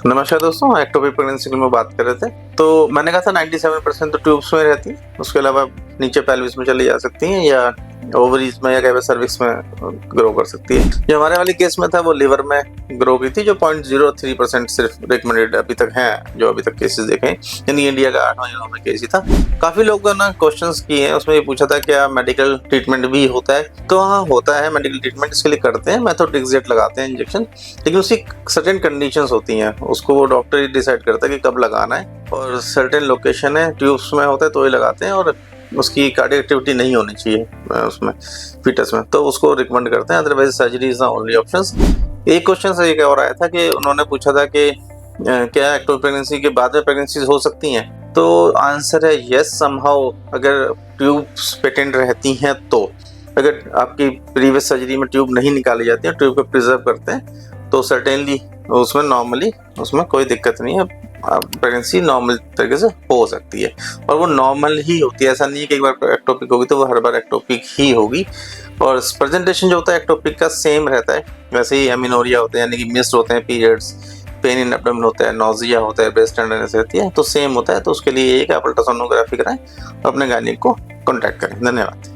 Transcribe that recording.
नमस्कार दोस्तों, ectopic pregnancy की में बात कर रहे थे। तो मैंने कहा था 97% तो ट्यूब्स में रहती है, उसके अलावा नीचे पेल्विस में चली जा सकती हैं या ओवरीज में या क्या सर्विक्स में ग्रो कर सकती है। जो हमारे वाले केस में था वो लिवर में ग्रो की थी, जो 0.03% सिर्फ रिकमेंडेड अभी तक है, जो अभी तक केसेस देखे, यानी इंडिया का 8वां या 9वां केस ही था। काफी लोगों ने क्वेश्चंस किए हैं, उसमें ये पूछा था क्या मेडिकल ट्रीटमेंट भी होता है। तो हाँ, होता है मेडिकल ट्रीटमेंट, इसके लिए करते हैं, मेथोट्रेक्सेट लगाते हैं इंजेक्शन, लेकिन उसकी सर्टेन कंडीशंस होती हैं, उसको वो डॉक्टर ही डिसाइड करता है कि कब लगाना है, और सर्टेन लोकेशन है, ट्यूब्स में होता है तो ही लगाते हैं, और उसकी कार्डियक एक्टिविटी नहीं होनी चाहिए उसमें फीटस में, तो उसको रिकमेंड करते हैं। Otherwise surgery is the only options. एक क्वेश्चन से एक और आया था कि उन्होंने पूछा था कि क्या एक्टोपिक प्रेगनेंसी के बाद में प्रेगनेंसी हो सकती हैं। तो आंसर है यस समहाउ, अगर ट्यूब्स पेटेंट रहती हैं तो। अगर आपकी प्रीवियस सर्जरी में ट्यूब नहीं निकाली जाती है, ट्यूब को प्रिजर्व करते हैं, तो सर्टेनली उसमें नॉर्मली उसमें कोई दिक्कत नहीं है, प्रेगनेंसी नॉर्मल तरीके से हो सकती है, और वो नॉर्मल ही होती है। ऐसा नहीं है कि एक बार एक्टोपिक होगी तो वो हर बार एक्टोपिक ही होगी। और प्रेजेंटेशन जो होता है एक्टोपिक का सेम रहता है, वैसे ही एमिनोरिया होते हैं, यानी कि मिस्ड होते हैं पीरियड्स, पेन इन एब्डोमेन होता है, नोजिया होता है, ब्रेस्ट टेंडरनेस रहती है, तो सेम होता है। तो उसके लिए एक आप अल्ट्रासोनोग्राफी कराएं, अपने गायनिक को कॉन्टैक्ट करें। धन्यवाद।